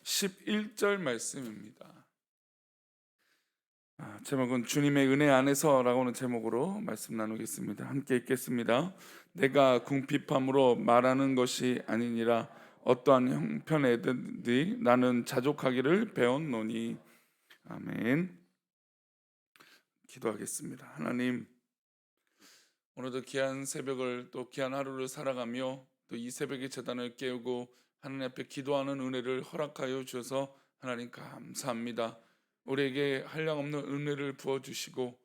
11절 말씀입니다. 제목은 주님의 은혜 안에서라고는 제목으로 말씀 나누겠습니다. 함께 읽겠습니다. 내가 궁핍함으로 말하는 것이 아니니라. 어떠한 형편에든지 나는 자족하기를 배웠노니. 아멘. 기도하겠습니다. 하나님, 오늘도 귀한 새벽을 또 귀한 하루를 살아가며 또 이 새벽의 제단을 깨우고 하나님 앞에 기도하는 은혜를 허락하여 주셔서 하나님 감사합니다. 우리에게 한량없는 은혜를 부어주시고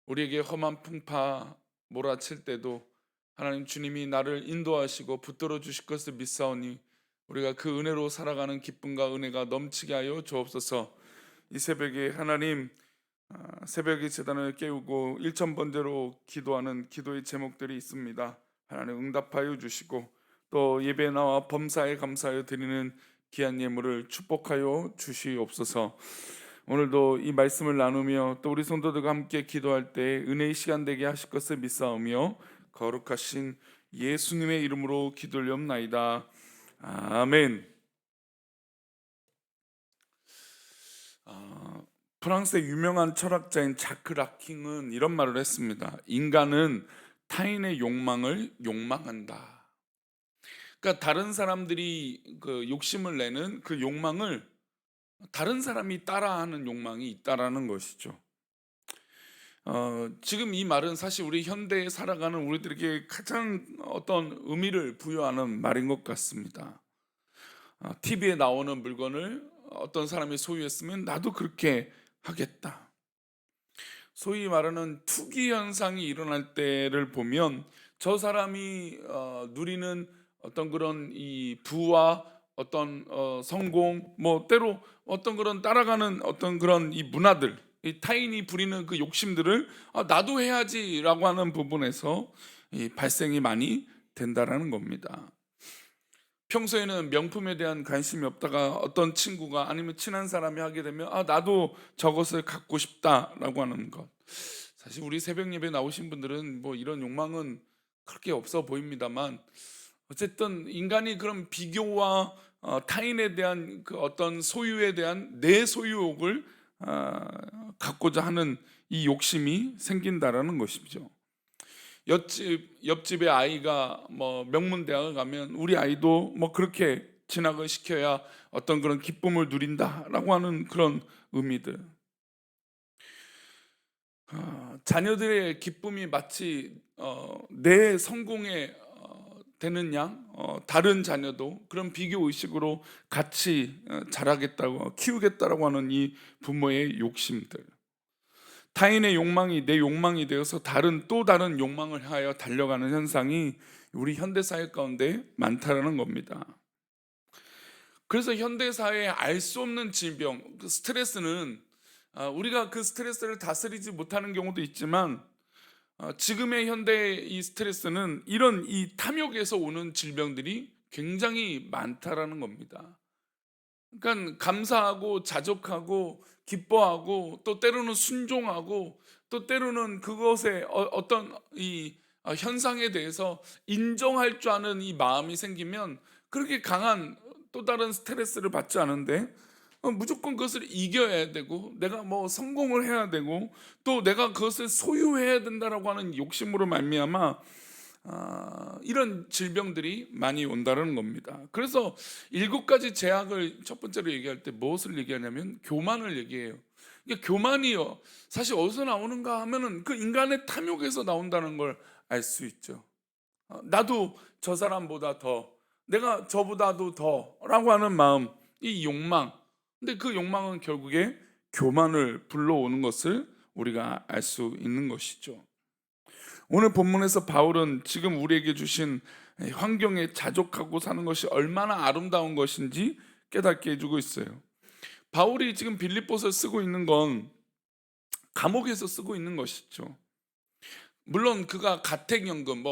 우리에게 험한 풍파 몰아칠 때도 하나님 주님이 나를 인도하시고 붙들어 주실 것을 믿사오니 우리가 그 은혜로 살아가는 기쁨과 은혜가 넘치게 하여 주옵소서. 이 새벽에 하나님, 새벽의 제단을 깨우고 일천번제로 기도하는 기도의 제목들이 있습니다. 하나님 응답하여 주시고 또 예배에 나와 범사에 감사하여 드리는 귀한 예물을 축복하여 주시옵소서. 오늘도 이 말씀을 나누며 또 우리 성도들과 함께 기도할 때 은혜의 시간 되게 하실 것을 믿사오며 거룩하신 예수님의 이름으로 기도올리옵나이다. 아멘. 프랑스의 유명한 철학자인 자크 라킹은 이런 말을 했습니다. 인간은 타인의 욕망을 욕망한다. 그러니까 다른 사람들이 그 욕심을 내는 그 욕망을 다른 사람이 따라하는 욕망이 있다라는 것이죠. 지금 이 말은 사실 우리 현대에 살아가는 우리들에게 가장 어떤 의미를 부여하는 말인 것 같습니다. TV에 나오는 물건을 어떤 사람이 소유했으면 나도 그렇게 하겠다. 소위 말하는 투기 현상이 일어날 때를 보면 저 사람이 누리는 어떤 그런 이 부와 어떤 성공, 뭐 때로 어떤 그런 따라가는 어떤 그런 이 문화들, 이 타인이 부리는 그 욕심들을 나도 해야지라고 하는 부분에서 이 발생이 많이 된다라는 겁니다. 평소에는 명품에 대한 관심이 없다가 어떤 친구가 아니면 친한 사람이 하게 되면 나도 저것을 갖고 싶다라고 하는 것. 사실 우리 새벽 예배 나오신 분들은 뭐 이런 욕망은 그렇게 없어 보입니다만 어쨌든 인간이 그런 비교와 타인에 대한 그 어떤 소유에 대한 내 소유욕을 갖고자 하는 이 욕심이 생긴다라는 것이죠. 옆집의 아이가 뭐 명문대학을 가면 우리 아이도 뭐 그렇게 진학을 시켜야 어떤 그런 기쁨을 누린다라고 하는 그런 의미들. 자녀들의 기쁨이 마치 내 성공에 되는 양 다른 자녀도 그런 비교 의식으로 같이 자라겠다고 키우겠다라고 하는 이 부모의 욕심들. 타인의 욕망이 내 욕망이 되어서 또 다른 욕망을 향하여 달려가는 현상이 우리 현대 사회 가운데 많다라는 겁니다. 그래서 현대 사회에 알 수 없는 질병, 그 스트레스는 우리가 그 스트레스를 다스리지 못하는 경우도 있지만 지금의 현대의 이 스트레스는 이런 이 탐욕에서 오는 질병들이 굉장히 많다라는 겁니다. 그러니까 감사하고 자족하고 기뻐하고 또 때로는 순종하고 또 때로는 그것의 어떤 이 현상에 대해서 인정할 줄 아는 이 마음이 생기면 그렇게 강한 또 다른 스트레스를 받지 않은데 무조건 그것을 이겨야 되고 내가 뭐 성공을 해야 되고 또 내가 그것을 소유해야 된다라고 하는 욕심으로 말미암아 이런 질병들이 많이 온다는 겁니다. 그래서 7가지 제약을 첫 번째로 얘기할 때 무엇을 얘기하냐면 교만을 얘기해요. 이게 교만이요, 사실 어디서 나오는가 하면은 그 인간의 탐욕에서 나온다는 걸 알 수 있죠. 나도 저 사람보다 더, 내가 저보다도 더라고 하는 마음, 이 욕망. 근데 그 욕망은 결국에 교만을 불러오는 것을 우리가 알 수 있는 것이죠. 오늘 본문에서 바울은 지금 우리에게 주신 환경에 자족하고 사는 것이 얼마나 아름다운 것인지 깨닫게 해주고 있어요. 바울이 지금 빌립보서를 쓰고 있는 건 감옥에서 쓰고 있는 것이죠. 물론 그가 가택연금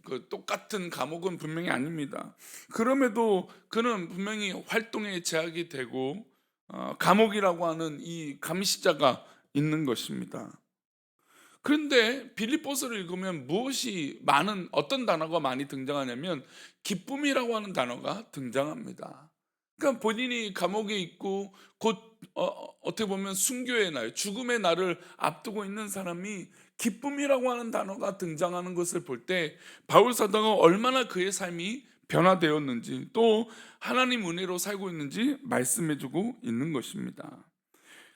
그 똑같은 감옥은 분명히 아닙니다. 그럼에도 그는 분명히 활동에 제약이 되고 감옥이라고 하는 이 감시자가 있는 것입니다. 그런데 빌립보서를 읽으면 어떤 단어가 많이 등장하냐면 기쁨이라고 하는 단어가 등장합니다. 그러니까 본인이 감옥에 있고 곧 어떻게 보면 순교의 날, 죽음의 날을 앞두고 있는 사람이 기쁨이라고 하는 단어가 등장하는 것을 볼 때 바울 사도가 얼마나 그의 삶이 변화되었는지, 또 하나님 은혜로 살고 있는지 말씀해주고 있는 것입니다.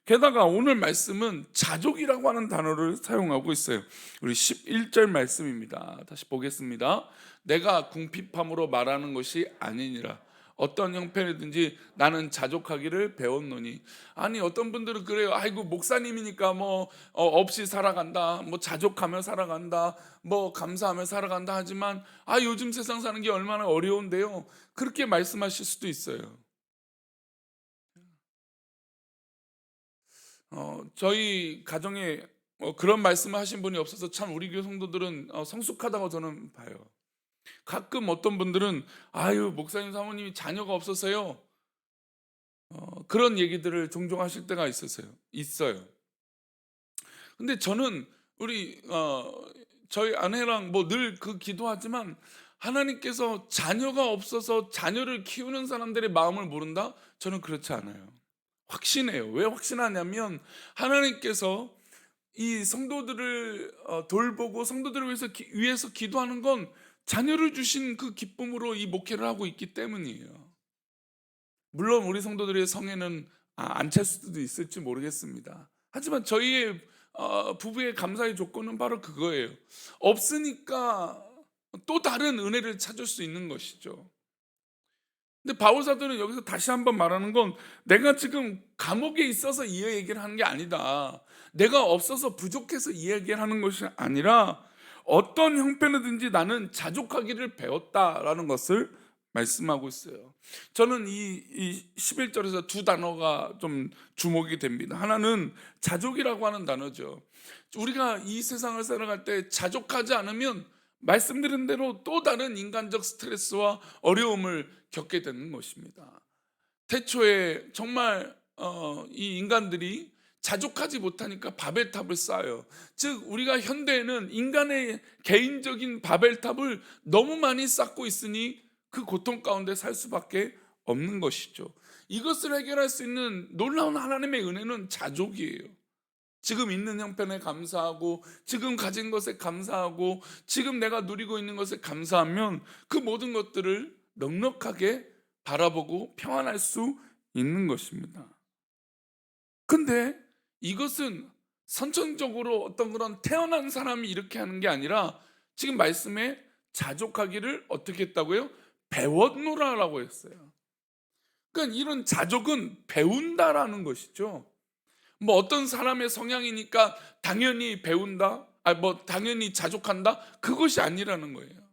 게다가 오늘 말씀은 자족이라고 하는 단어를 사용하고 있어요. 우리 11절 말씀입니다. 다시 보겠습니다. 내가 궁핍함으로 말하는 것이 아니니라. 어떤 형편이든지 나는 자족하기를 배웠노니. 아니, 어떤 분들은 그래요. 아이고, 목사님이니까 뭐 없이 살아간다, 뭐 자족하며 살아간다, 뭐 감사하며 살아간다 하지만, 요즘 세상 사는 게 얼마나 어려운데요, 그렇게 말씀하실 수도 있어요. 저희 가정에 그런 말씀을 하신 분이 없어서 참 우리 교회 성도들은 성숙하다고 저는 봐요. 가끔 어떤 분들은 아유, 목사님 사모님이 자녀가 없어서요, 그런 얘기들을 종종 하실 때가 있어요. 근데 저는 우리 저희 아내랑 뭐 늘 그 기도하지만, 하나님께서 자녀가 없어서 자녀를 키우는 사람들의 마음을 모른다? 저는 그렇지 않아요. 확신해요. 왜 확신하냐면, 하나님께서 이 성도들을 돌보고 성도들을 위해서 기도하는 건 자녀를 주신 그 기쁨으로 이 목회를 하고 있기 때문이에요. 물론 우리 성도들의 성에는 안 찰 수도 있을지 모르겠습니다. 하지만 저희의 부부의 감사의 조건은 바로 그거예요. 없으니까 또 다른 은혜를 찾을 수 있는 것이죠. 근데 바울 사도는 여기서 다시 한번 말하는 건, 내가 지금 감옥에 있어서 이 얘기를 하는 게 아니다, 내가 없어서 부족해서 이 얘기를 하는 것이 아니라, 어떤 형편이든지 나는 자족하기를 배웠다라는 것을 말씀하고 있어요. 저는 이 11절에서 두 단어가 좀 주목이 됩니다. 하나는 자족이라고 하는 단어죠. 우리가 이 세상을 살아갈 때 자족하지 않으면 말씀드린 대로 또 다른 인간적 스트레스와 어려움을 겪게 되는 것입니다. 태초에 정말 이 인간들이 자족하지 못하니까 바벨탑을 쌓아요. 즉, 우리가 현대에는 인간의 개인적인 바벨탑을 너무 많이 쌓고 있으니 그 고통 가운데 살 수밖에 없는 것이죠. 이것을 해결할 수 있는 놀라운 하나님의 은혜는 자족이에요. 지금 있는 형편에 감사하고, 지금 가진 것에 감사하고, 지금 내가 누리고 있는 것에 감사하면 그 모든 것들을 넉넉하게 바라보고 평안할 수 있는 것입니다. 근데 이것은 선천적으로 어떤 그런 태어난 사람이 이렇게 하는 게 아니라, 지금 말씀에 자족하기를 어떻게 했다고요? 배웠노라라고 했어요. 그러니까 이런 자족은 배운다라는 것이죠. 뭐 어떤 사람의 성향이니까 당연히 배운다, 뭐 당연히 자족한다, 그것이 아니라는 거예요.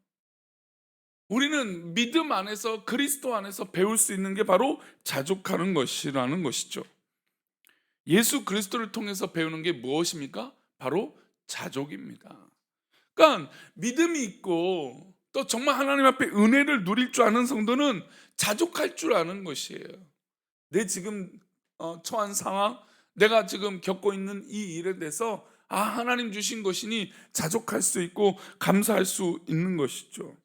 우리는 믿음 안에서, 그리스도 안에서 배울 수 있는 게 바로 자족하는 것이라는 것이죠. 예수 그리스도를 통해서 배우는 게 무엇입니까? 바로 자족입니다. 그러니까 믿음이 있고 또 정말 하나님 앞에 은혜를 누릴 줄 아는 성도는 자족할 줄 아는 것이에요. 내 지금 처한 상황, 내가 지금 겪고 있는 이 일에 대해서 하나님 주신 것이니 자족할 수 있고 감사할 수 있는 것이죠.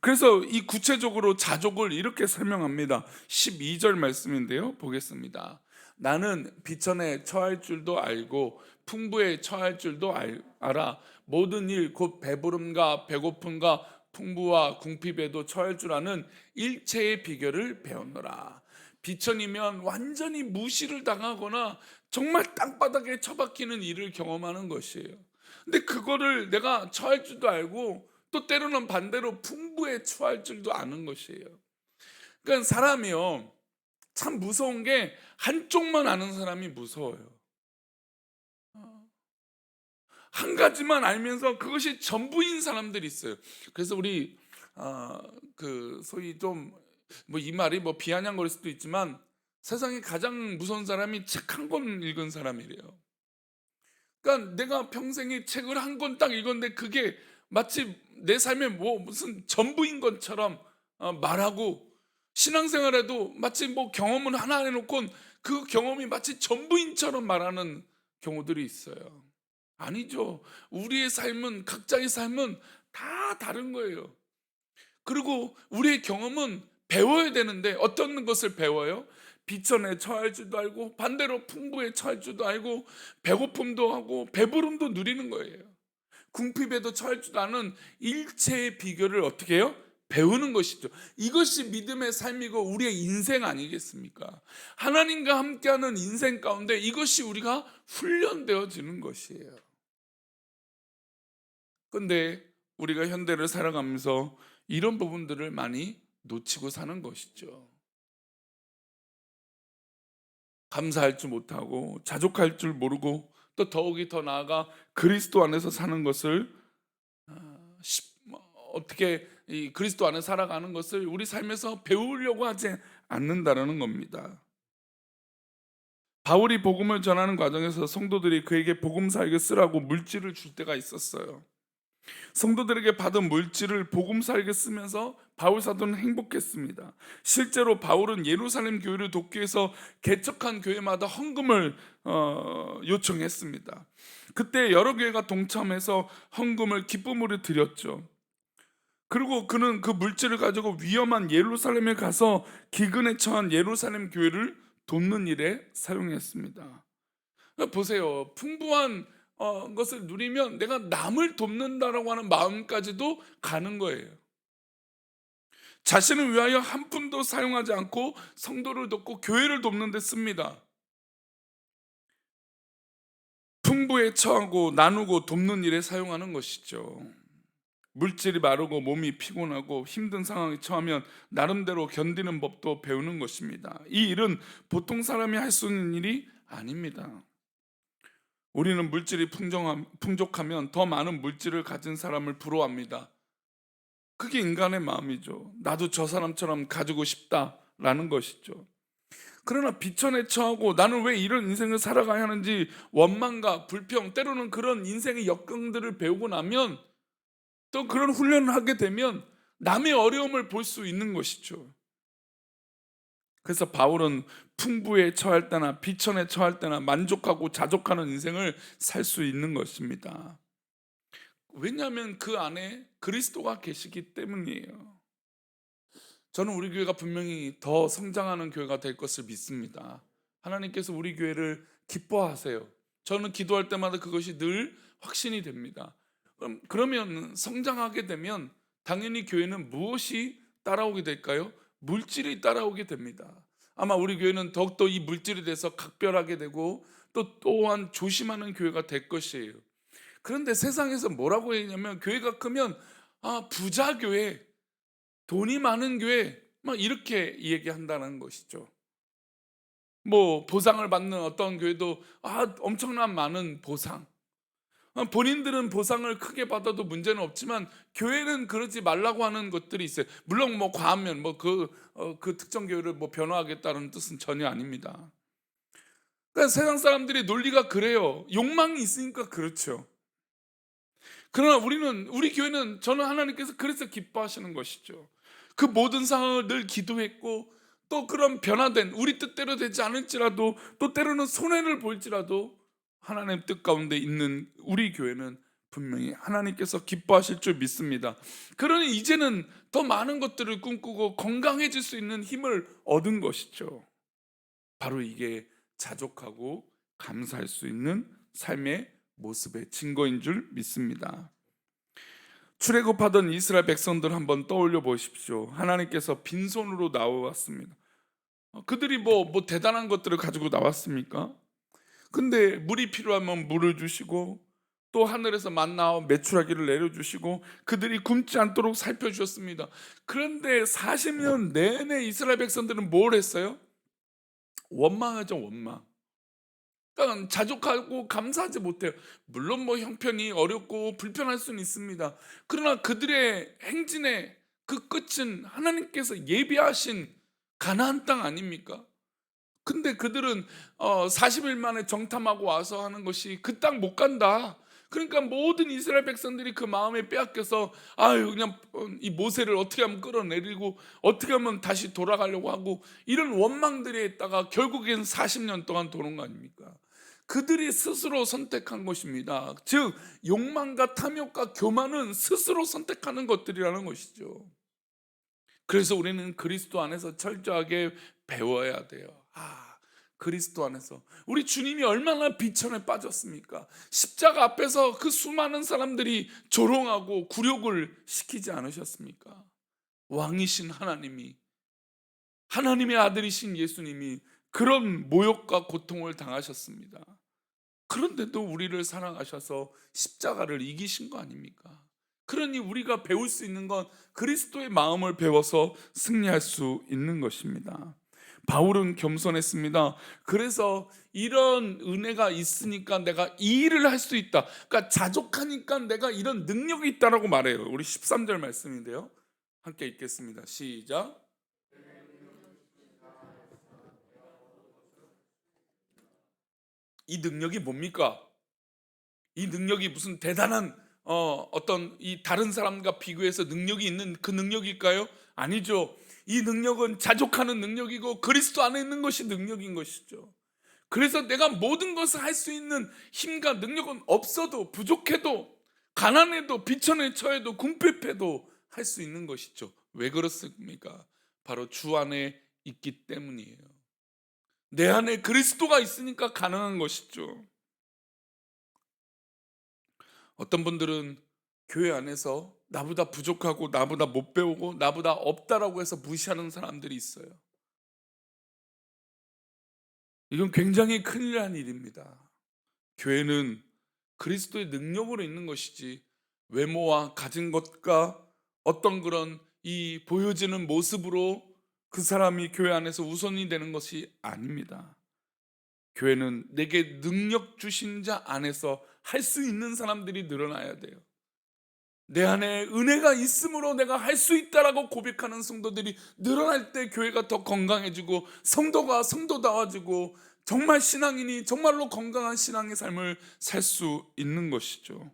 그래서 이 구체적으로 자족을 이렇게 설명합니다. 12절 말씀인데요, 보겠습니다. 나는 비천에 처할 줄도 알고 풍부에 처할 줄도 알아. 모든 일 곧 배부름과 배고픔과 풍부와 궁핍에도 처할 줄 아는 일체의 비결을 배웠노라. 비천이면 완전히 무시를 당하거나 정말 땅바닥에 처박히는 일을 경험하는 것이에요. 근데 그거를 내가 처할 줄도 알고, 또 때로는 반대로 풍부에 처할 줄도 아는 것이에요. 그러니까 사람이요, 참 무서운 게 한쪽만 아는 사람이 무서워요. 한 가지만 알면서 그것이 전부인 사람들이 있어요. 그래서 우리 그 소위 좀 뭐 이 말이 뭐 비아냥거릴 수도 있지만, 세상에 가장 무서운 사람이 책 한 권 읽은 사람이래요. 그러니까 내가 평생에 책을 한 권 딱 읽었는데 그게 마치 내 삶의 뭐 무슨 전부인 것처럼 말하고, 신앙생활에도 마치 뭐 경험을 하나 해놓고 그 경험이 마치 전부인처럼 말하는 경우들이 있어요. 아니죠. 우리의 삶은, 각자의 삶은 다 다른 거예요. 그리고 우리의 경험은 배워야 되는데 어떤 것을 배워요? 비천에 처할 줄도 알고 반대로 풍부에 처할 줄도 알고 배고픔도 하고 배부름도 누리는 거예요. 궁핍에도 처할 줄 아는 일체의 비결을 어떻게 해요? 배우는 것이죠. 이것이 믿음의 삶이고 우리의 인생 아니겠습니까? 하나님과 함께하는 인생 가운데 이것이 우리가 훈련되어지는 것이에요. 근데 우리가 현대를 살아가면서 이런 부분들을 많이 놓치고 사는 것이죠. 감사할 줄 못하고 자족할 줄 모르고 또 더욱이 더 나아가 그리스도 안에서 사는 것을 어떻게 이 그리스도 안에 살아가는 것을 우리 삶에서 배우려고 하지 않는다라는 겁니다. 바울이 복음을 전하는 과정에서 성도들이 그에게 복음사에게 쓰라고 물질을 줄 때가 있었어요. 성도들에게 받은 물질을 복음사에게 쓰면서 바울 사도는 행복했습니다. 실제로 바울은 예루살렘 교회를 돕기 위해서 개척한 교회마다 헌금을 요청했습니다. 그때 여러 교회가 동참해서 헌금을 기쁨으로 드렸죠. 그리고 그는 그 물질을 가지고 위험한 예루살렘에 가서 기근에 처한 예루살렘 교회를 돕는 일에 사용했습니다. 보세요. 풍부한 것을 누리면 내가 남을 돕는다라고 하는 마음까지도 가는 거예요. 자신을 위하여 한 푼도 사용하지 않고 성도를 돕고 교회를 돕는 데 씁니다. 풍부에 처하고 나누고 돕는 일에 사용하는 것이죠. 물질이 마르고 몸이 피곤하고 힘든 상황에 처하면 나름대로 견디는 법도 배우는 것입니다. 이 일은 보통 사람이 할 수 있는 일이 아닙니다. 우리는 물질이 풍족하면 더 많은 물질을 가진 사람을 부러워합니다. 그게 인간의 마음이죠. 나도 저 사람처럼 가지고 싶다라는 것이죠. 그러나 비천에 처하고 나는 왜 이런 인생을 살아가야 하는지 원망과 불평, 때로는 그런 인생의 역경들을 배우고 나면 또 그런 훈련을 하게 되면 남의 어려움을 볼 수 있는 것이죠. 그래서 바울은 풍부에 처할 때나 비천에 처할 때나 만족하고 자족하는 인생을 살 수 있는 것입니다. 왜냐하면 그 안에 그리스도가 계시기 때문이에요. 저는 우리 교회가 분명히 더 성장하는 교회가 될 것을 믿습니다. 하나님께서 우리 교회를 기뻐하세요. 저는 기도할 때마다 그것이 늘 확신이 됩니다. 그러면 성장하게 되면 당연히 교회는 무엇이 따라오게 될까요? 물질이 따라오게 됩니다. 아마 우리 교회는 더욱더 이 물질에 대해서 각별하게 되고 또 또한 조심하는 교회가 될 것이에요. 그런데 세상에서 뭐라고 했냐면 교회가 크면 부자 교회, 돈이 많은 교회 막 이렇게 얘기한다는 것이죠. 뭐 보상을 받는 어떤 교회도 엄청난 많은 보상. 본인들은 보상을 크게 받아도 문제는 없지만 교회는 그러지 말라고 하는 것들이 있어요. 물론 뭐 과하면 그 특정 교회를 뭐 변호하겠다는 뜻은 전혀 아닙니다. 그러니까 세상 사람들이 논리가 그래요. 욕망이 있으니까 그렇죠. 그러나 우리 교회는 저는 하나님께서 그래서 기뻐하시는 것이죠. 그 모든 상황을 늘 기도했고 또 그런 변화된 우리 뜻대로 되지 않을지라도 또 때로는 손해를 볼지라도 하나님 뜻 가운데 있는 우리 교회는 분명히 하나님께서 기뻐하실 줄 믿습니다. 그러니 이제는 더 많은 것들을 꿈꾸고 건강해질 수 있는 힘을 얻은 것이죠. 바로 이게 자족하고 감사할 수 있는 삶의 모습의 증거인 줄 믿습니다. 출애굽하던 이스라엘 백성들 한번 떠올려 보십시오. 하나님께서 빈손으로 나와왔습니다. 그들이 뭐 대단한 것들을 가지고 나왔습니까? 근데 물이 필요하면 물을 주시고 또 하늘에서 만나와 메추라기를 내려주시고 그들이 굶지 않도록 살펴주셨습니다. 그런데 40년 내내 이스라엘 백성들은 뭘 했어요? 원망하죠, 원망. 그러니까 자족하고 감사하지 못해요. 물론 뭐 형편이 어렵고 불편할 수는 있습니다. 그러나 그들의 행진의 그 끝은 하나님께서 예비하신 가나안 땅 아닙니까? 근데 그들은 40일 만에 정탐하고 와서 하는 것이 그 땅 못 간다. 그러니까 모든 이스라엘 백성들이 그 마음에 빼앗겨서 그냥 이 모세를 어떻게 하면 끌어내리고 어떻게 하면 다시 돌아가려고 하고 이런 원망들에 있다가 결국엔 40년 동안 도는 거 아닙니까? 그들이 스스로 선택한 것입니다. 즉 욕망과 탐욕과 교만은 스스로 선택하는 것들이라는 것이죠. 그래서 우리는 그리스도 안에서 철저하게 배워야 돼요. 그리스도 안에서 우리 주님이 얼마나 비천에 빠졌습니까? 십자가 앞에서 그 수많은 사람들이 조롱하고 굴욕을 시키지 않으셨습니까? 왕이신 하나님이, 하나님의 아들이신 예수님이 그런 모욕과 고통을 당하셨습니다. 그런데도 우리를 사랑하셔서 십자가를 이기신 거 아닙니까? 그러니 우리가 배울 수 있는 건 그리스도의 마음을 배워서 승리할 수 있는 것입니다. 바울은 겸손했습니다. 그래서 이런 은혜가 있으니까 내가 이 일을 할 수 있다. 그러니까 자족하니까 내가 이런 능력이 있다라고 말해요. 우리 13절 말씀인데요. 함께 읽겠습니다. 시작. 이 능력이 뭡니까? 이 능력이 무슨 대단한 어떤 이 다른 사람과 비교해서 능력이 있는 그 능력일까요? 아니죠. 이 능력은 자족하는 능력이고 그리스도 안에 있는 것이 능력인 것이죠. 그래서 내가 모든 것을 할 수 있는 힘과 능력은 없어도, 부족해도, 가난해도, 비천에 처해도, 궁핍해도 할 수 있는 것이죠. 왜 그렇습니까? 바로 주 안에 있기 때문이에요. 내 안에 그리스도가 있으니까 가능한 것이죠. 어떤 분들은 교회 안에서 나보다 부족하고 나보다 못 배우고 나보다 없다라고 해서 무시하는 사람들이 있어요. 이건 굉장히 큰일 난 일입니다. 교회는 그리스도의 능력으로 있는 것이지 외모와 가진 것과 어떤 그런 이 보여지는 모습으로 그 사람이 교회 안에서 우선이 되는 것이 아닙니다. 교회는 내게 능력 주신 자 안에서 할 수 있는 사람들이 늘어나야 돼요. 내 안에 은혜가 있으므로 내가 할 수 있다라고 고백하는 성도들이 늘어날 때 교회가 더 건강해지고 성도가 성도다워지고 정말 신앙인이 정말로 건강한 신앙의 삶을 살 수 있는 것이죠.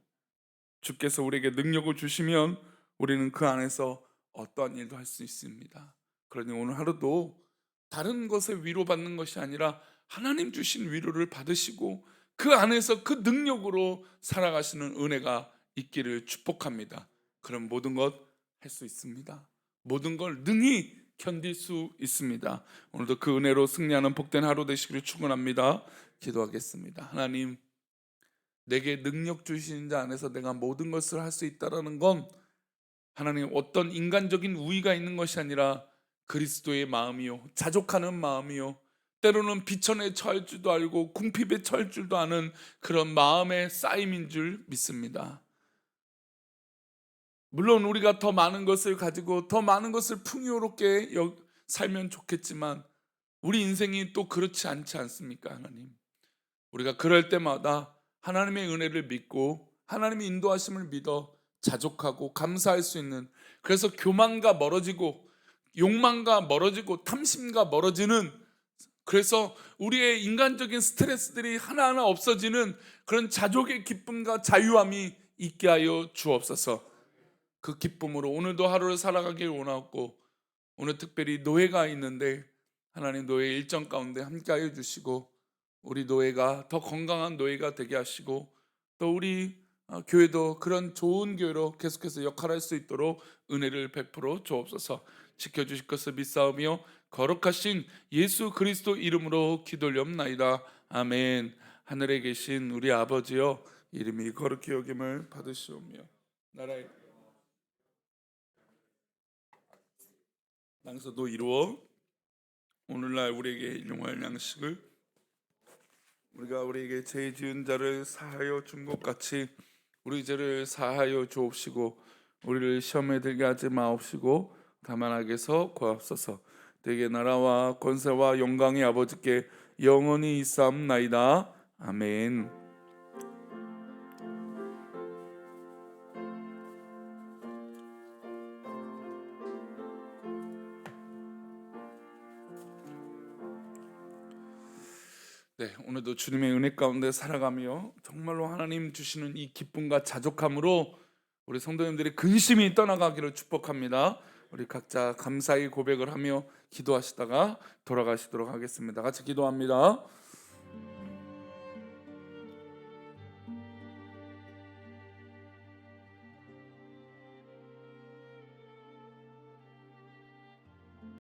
주께서 우리에게 능력을 주시면 우리는 그 안에서 어떠한 일도 할 수 있습니다. 그러니 오늘 하루도 다른 것에 위로받는 것이 아니라 하나님 주신 위로를 받으시고 그 안에서 그 능력으로 살아가시는 은혜가 있기를 축복합니다. 그럼 모든 것 할 수 있습니다. 모든 걸 능히 견딜 수 있습니다. 오늘도 그 은혜로 승리하는 복된 하루 되시기를 축원합니다. 기도하겠습니다. 하나님, 내게 능력 주시는 자 안에서 내가 모든 것을 할 수 있다라는 건 하나님 어떤 인간적인 우위가 있는 것이 아니라 그리스도의 마음이요, 자족하는 마음이요, 때로는 비천에 처할 줄도 알고 궁핍에 처할 줄도 아는 그런 마음의 쌓임인 줄 믿습니다. 물론 우리가 더 많은 것을 가지고 더 많은 것을 풍요롭게 살면 좋겠지만 우리 인생이 또 그렇지 않지 않습니까? 하나님, 우리가 그럴 때마다 하나님의 은혜를 믿고 하나님의 인도하심을 믿어 자족하고 감사할 수 있는, 그래서 교만과 멀어지고 욕망과 멀어지고 탐심과 멀어지는, 그래서 우리의 인간적인 스트레스들이 하나하나 없어지는 그런 자족의 기쁨과 자유함이 있게 하여 주옵소서. 그 기쁨으로 오늘도 하루를 살아가길 원하고, 오늘 특별히 노예가 있는데 하나님 노예 일정 가운데 함께하여 주시고 우리 노예가 더 건강한 노예가 되게 하시고 또 우리 교회도 그런 좋은 교회로 계속해서 역할할 수 있도록 은혜를 베풀어 주옵소서. 지켜주실 것을 믿사오며 거룩하신 예수 그리스도 이름으로 기도올리옵나이다. 아멘. 하늘에 계신 우리 아버지여, 이름이 거룩히 여김을 받으시오며 나라의 땅에서도 이루어 오늘날 우리에게 일용할 양식을 우리가 우리에게 죄 지은 자를 사하여 준 것 같이 우리 죄를 사하여 주옵시고 우리를 시험에 들게 하지 마옵시고 다만 악에서 구하옵소서. 되게 나라와 권세와 영광이 아버지께 영원히 있사옵나이다. 아멘. 네, 오늘도 주님의 은혜 가운데 살아가며 정말로 하나님 주시는 이 기쁨과 자족함으로 우리 성도님들이 근심이 떠나가기를 축복합니다. 우리 각자 감사의 고백을 하며 기도하시다가 돌아가시도록 하겠습니다. 같이 기도합니다.